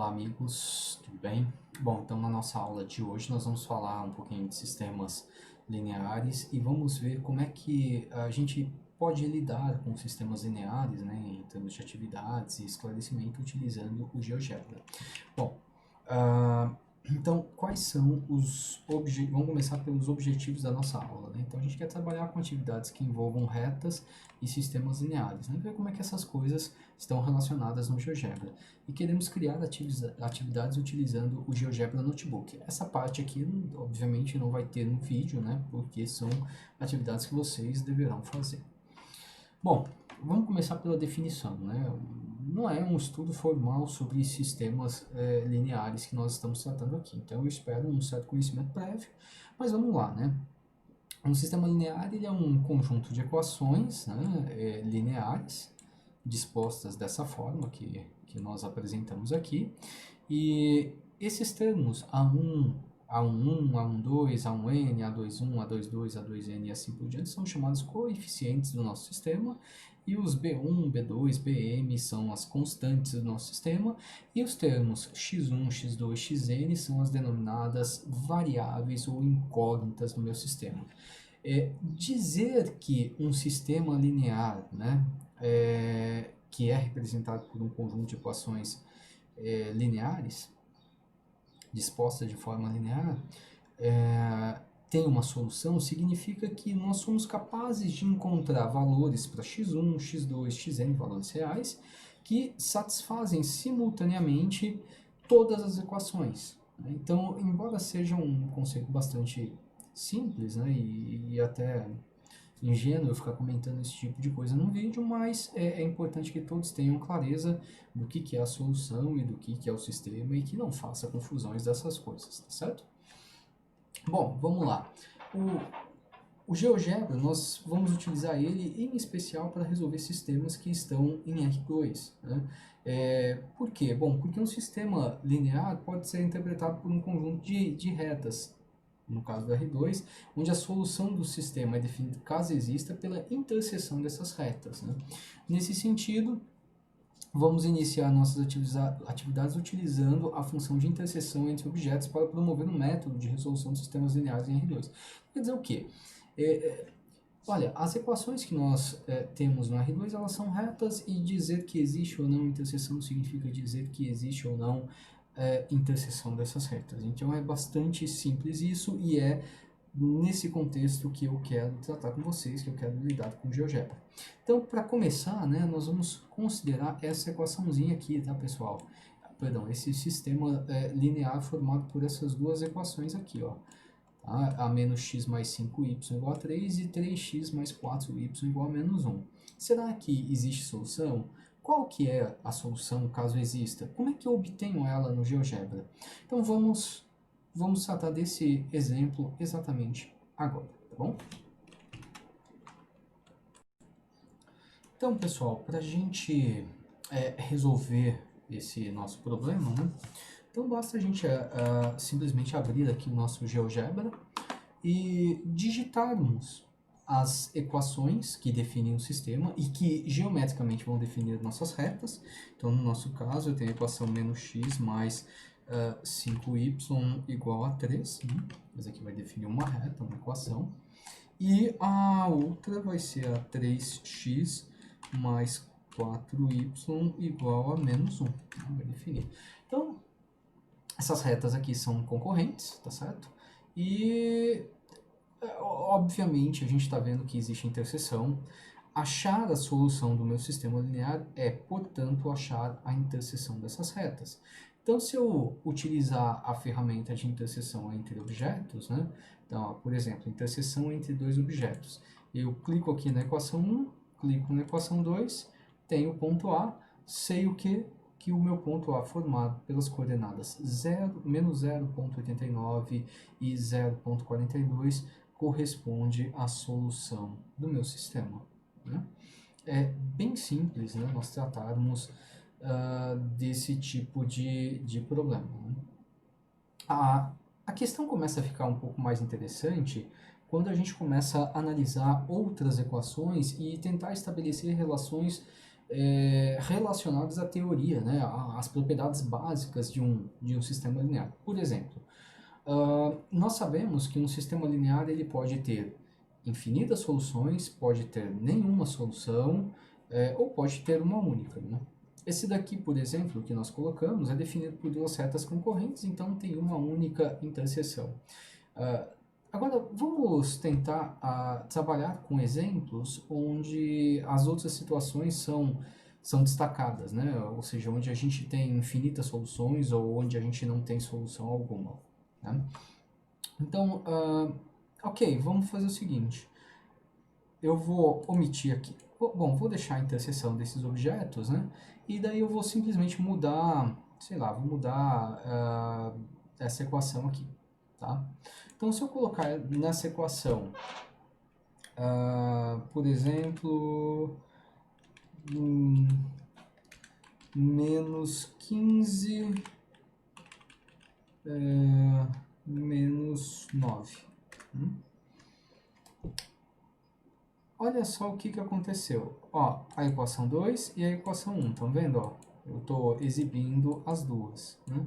Olá amigos, tudo bem? Bom, então na nossa aula de hoje nós vamos falar um pouquinho de sistemas lineares e vamos ver como é que a gente pode lidar com sistemas lineares, né, em termos de atividades e esclarecimento utilizando o GeoGebra. Bom, então quais são os objetivos? Vamos começar pelos objetivos da nossa aula, né? Então a gente quer trabalhar com atividades que envolvam retas e sistemas lineares, né? Ver como é que essas coisas estão relacionadas no GeoGebra. E queremos criar atividades utilizando o GeoGebra Notebook. Essa parte aqui, obviamente, não vai ter no vídeo, né? Porque são atividades que vocês deverão fazer. Bom, vamos começar pela definição, né? Não é um estudo formal sobre sistemas lineares que nós estamos tratando aqui. Então, eu espero um certo conhecimento prévio, mas vamos lá, né? Um sistema linear ele é um conjunto de equações, né, lineares, dispostas dessa forma que nós apresentamos aqui. E esses termos A1, A11, A12, A1n, A21, A22, A2n e assim por diante são chamados coeficientes do nosso sistema, e os B1, B2, Bm são as constantes do nosso sistema, e os termos x1, x2, xn são as denominadas variáveis ou incógnitas do meu sistema. Dizer que um sistema linear, né, que é representado por um conjunto de equações lineares, dispostas de forma linear, tem uma solução, significa que nós somos capazes de encontrar valores para x1, x2, xn, valores reais, que satisfazem simultaneamente todas as equações. Então, embora seja um conceito bastante simples, né, e até ingênuo eu ficar comentando esse tipo de coisa no vídeo, mas é importante que todos tenham clareza do que é a solução e do que é o sistema e que não faça confusões dessas coisas, tá certo? Bom, vamos lá. O GeoGebra, nós vamos utilizar ele em especial para resolver sistemas que estão em R2. Né? Por quê? Bom, porque um sistema linear pode ser interpretado por um conjunto de retas, no caso do R2, onde a solução do sistema é definida, caso exista, pela interseção dessas retas. Né? Nesse sentido, vamos iniciar nossas atividades utilizando a função de interseção entre objetos para promover um método de resolução de sistemas lineares em R2. Quer dizer o quê? Olha, as equações que nós temos no R2, elas são retas, e dizer que existe ou não interseção significa dizer que existe ou não interseção dessas retas. Então é bastante simples isso, e é nesse contexto que eu quero tratar com vocês, que eu quero lidar com o GeoGebra. Então, para começar, né, nós vamos considerar essa equaçãozinha aqui, tá, pessoal? Perdão, esse sistema linear formado por essas duas equações aqui, ó. Tá? A menos x mais 5y igual a 3 e 3x mais 4y igual a menos 1. Será que existe solução? Qual que é a solução, caso exista? Como é que eu obtenho ela no GeoGebra? Então vamos tratar desse exemplo exatamente agora, tá bom? Então, pessoal, para a gente resolver esse nosso problema, né? Então basta a gente simplesmente abrir aqui o nosso GeoGebra e digitarmos as equações que definem o sistema e que geometricamente vão definir nossas retas. Então, no nosso caso, eu tenho a equação menos x mais 5y igual a 3. Né? Essa aqui vai definir uma reta, uma equação. E a outra vai ser a 3x mais 4y igual a menos 1. Vai definir. Então, essas retas aqui são concorrentes, tá certo? E, obviamente, a gente está vendo que existe interseção. Achar a solução do meu sistema linear é, portanto, achar a interseção dessas retas. Então, se eu utilizar a ferramenta de interseção entre objetos, né? Então, por exemplo, interseção entre dois objetos. Eu clico aqui na equação 1, clico na equação 2, tenho o ponto A, sei o que o meu ponto A formado pelas coordenadas menos 0,89 e 0,42 corresponde à solução do meu sistema. Né? É bem simples, né, nós tratarmos desse tipo de problema. Né? A questão começa a ficar um pouco mais interessante quando a gente começa a analisar outras equações e tentar estabelecer relações relacionados à teoria, né, às propriedades básicas de um sistema linear. Por exemplo, nós sabemos que um sistema linear ele pode ter infinitas soluções, pode ter nenhuma solução, ou pode ter uma única, né? Esse daqui, por exemplo, que nós colocamos, é definido por duas retas concorrentes, então tem uma única interseção. Agora, vamos tentar trabalhar com exemplos onde as outras situações são destacadas, né? Ou seja, onde a gente tem infinitas soluções ou onde a gente não tem solução alguma, né? Então, ok, vamos fazer o seguinte. Eu vou omitir aqui. Bom, vou deixar a interseção desses objetos, né? E daí eu vou simplesmente mudar, sei lá, vou mudar essa equação aqui, tá? Então, se eu colocar nessa equação, por exemplo, menos 15 menos 9. Olha só o que aconteceu. Ó, a equação 2 e a equação 1, estão vendo? Ó, eu estou exibindo as duas, né?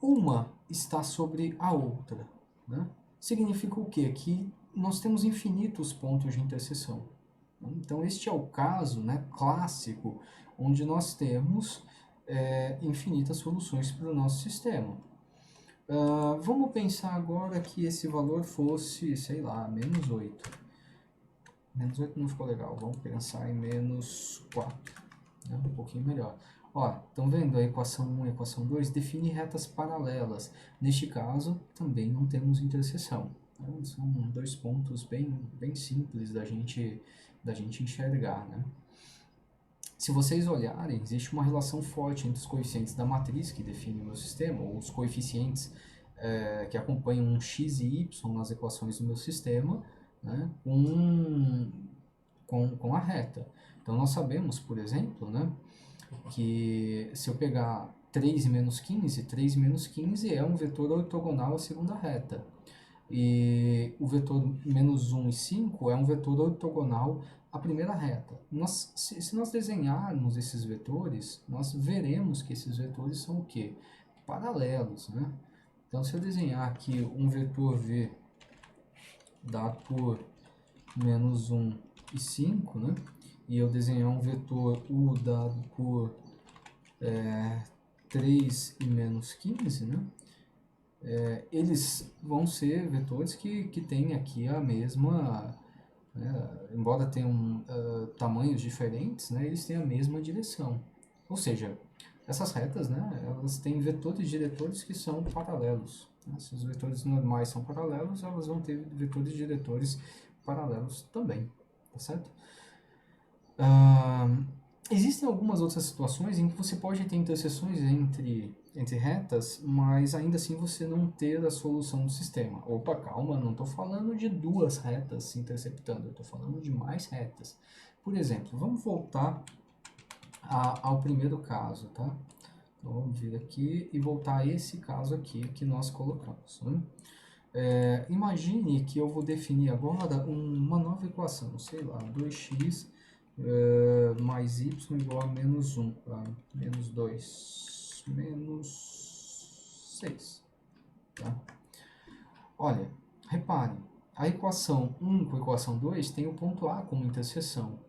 Uma está sobre a outra, né? Significa o quê? Que nós temos infinitos pontos de interseção. Então, este é o caso, né, clássico, onde nós temos infinitas soluções para o nosso sistema. Vamos pensar agora que esse valor fosse, sei lá, menos 8. Menos 8 não ficou legal, vamos pensar em menos 4, né? Um pouquinho melhor. Ó, estão vendo a equação 1 e a equação 2? Define retas paralelas. Neste caso, também não temos interseção. Então, são dois pontos bem simples da gente enxergar, né? Se vocês olharem, existe uma relação forte entre os coeficientes da matriz que define o meu sistema, ou os coeficientes que acompanham um x e y nas equações do meu sistema, né, com a reta. Então, nós sabemos, por exemplo, né, que se eu pegar 3 menos 15 é um vetor ortogonal à segunda reta. E o vetor menos 1 e 5 é um vetor ortogonal à primeira reta. Se nós desenharmos esses vetores, nós veremos que esses vetores são o quê? Paralelos, né? Então, se eu desenhar aqui um vetor v dado por menos 1 e 5, né? E eu desenhar um vetor u dado por 3 e menos 15, né? Eles vão ser vetores que têm aqui a mesma, né? Embora tenham tamanhos diferentes, né? Eles têm a mesma direção. Ou seja, essas retas, né? Elas têm vetores diretores que são paralelos. Se os vetores normais são paralelos, elas vão ter vetores diretores paralelos também, tá certo? Existem algumas outras situações em que você pode ter interseções entre retas, mas ainda assim você não ter a solução do sistema. Opa, calma, não estou falando de duas retas se interceptando, eu estou falando de mais retas. Por exemplo, vamos voltar ao primeiro caso, tá? Então, vamos vir aqui e voltar a esse caso aqui que nós colocamos, né? Imagine que eu vou definir agora uma nova equação, sei lá, 2x mais y igual a menos 1, menos 2, menos 6. Tá? Olha, repare, a equação 1 com a equação 2 tem o ponto A como interseção.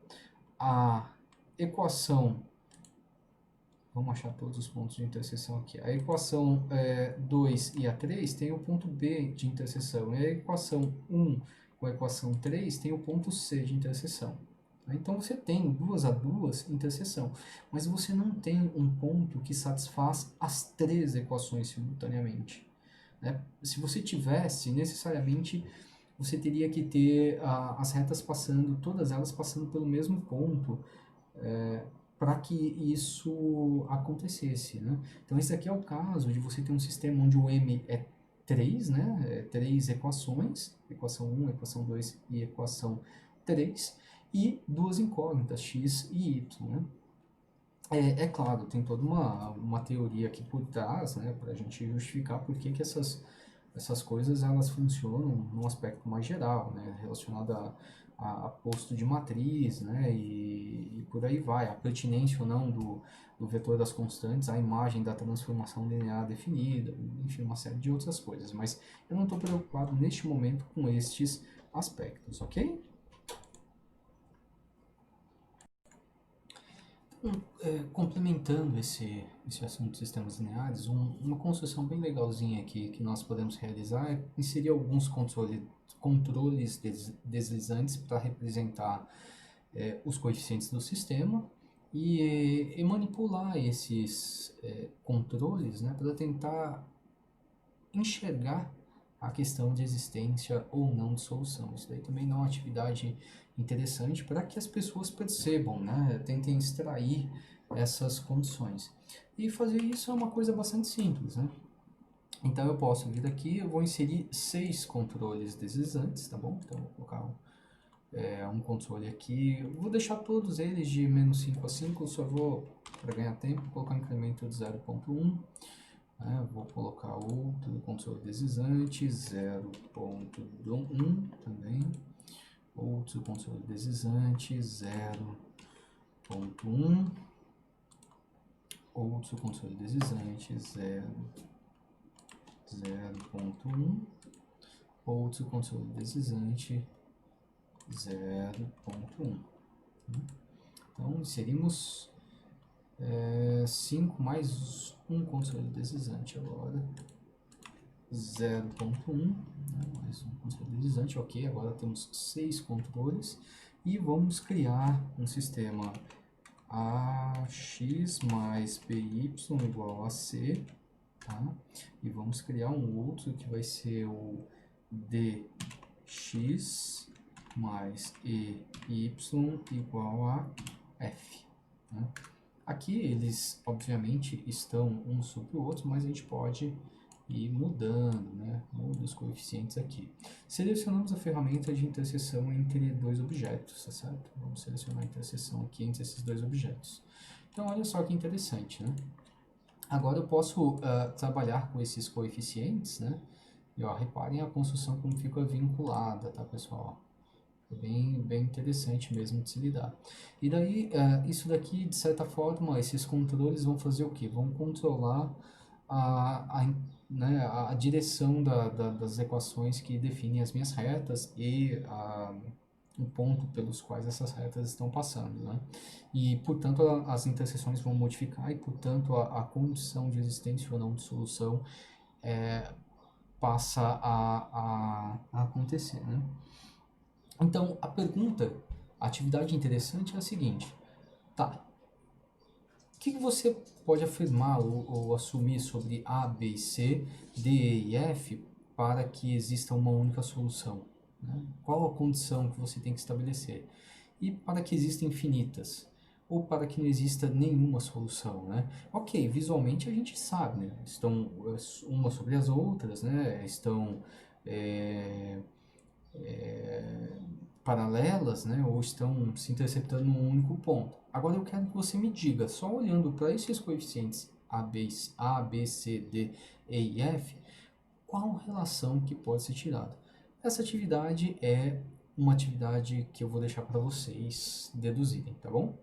A equação, vamos achar todos os pontos de interseção aqui. A equação 2 e a 3 tem o ponto B de interseção. E a equação 1 com a equação 3 tem o ponto C de interseção. Então você tem duas a duas interseção, mas você não tem um ponto que satisfaz as três equações simultaneamente, né? Se você tivesse, necessariamente você teria que ter as retas passando, todas elas passando pelo mesmo ponto, para que isso acontecesse, né? Então esse aqui é o caso de você ter um sistema onde o M é 3, né? 3 equações, equação 1, equação 2 e equação 3, e duas incógnitas, x e y, né? É claro, tem toda uma teoria aqui por trás, né, para a gente justificar por que essas coisas elas funcionam num aspecto mais geral, né, relacionado a posto de matriz, né, e por aí vai, a pertinência ou não do vetor das constantes, a imagem da transformação linear definida, enfim, uma série de outras coisas, mas eu não estou preocupado neste momento com estes aspectos, ok? Complementando esse assunto de sistemas lineares, uma construção bem legalzinha aqui que nós podemos realizar é inserir alguns controles deslizantes para representar os coeficientes do sistema e manipular esses controles, né, para tentar enxergar a questão de existência ou não de solução. Isso daí também é uma atividade interessante para que as pessoas percebam, né? Tentem extrair essas condições. E fazer isso é uma coisa bastante simples, né? Então eu posso vir aqui, eu vou inserir 6 controles deslizantes, tá bom? Então eu vou colocar um controle aqui, eu vou deixar todos eles de menos 5 a 5, só vou, para ganhar tempo, colocar um incremento de 0.1. Vou colocar outro controle deslizante, 0.1 também. Outro controle deslizante, 0.1. Outro controle deslizante, 0.1. Outro controle deslizante, 0.1. Então, inserimos 5 mais um controle deslizante agora, 0.1, né, mais um controle deslizante, ok, agora temos 6 controles e vamos criar um sistema AX mais BY igual a C, tá? E vamos criar um outro que vai ser o DX mais EY igual a F, né? Aqui eles, obviamente, estão um sobre o outro, mas a gente pode ir mudando, né? Muda os coeficientes aqui. Selecionamos a ferramenta de interseção entre dois objetos, tá certo? Vamos selecionar a interseção aqui entre esses dois objetos. Então, olha só que interessante, né? Agora eu posso trabalhar com esses coeficientes, né? E, ó, reparem a construção como fica vinculada, tá, pessoal? Bem interessante mesmo de se lidar. E daí, isso daqui, de certa forma, esses controles vão fazer o quê? Vão controlar né, a direção das equações que definem as minhas retas e o ponto pelos quais essas retas estão passando, né? E, portanto, as interseções vão modificar e, portanto, a condição de existência ou não de solução passa a acontecer, né? Então, a atividade interessante é a seguinte, tá, o que você pode afirmar ou assumir sobre A, B e C, D, E e F para que exista uma única solução? Né? Qual a condição que você tem que estabelecer? E para que existam infinitas? Ou para que não exista nenhuma solução, né? Ok, visualmente a gente sabe, né? Estão umas sobre as outras, né? Estão paralelas, né, ou estão se interceptando num único ponto. Agora eu quero que você me diga, só olhando para esses coeficientes A, B, C, D, E e F, qual relação que pode ser tirada. Essa atividade é uma atividade que eu vou deixar para vocês deduzirem, tá bom?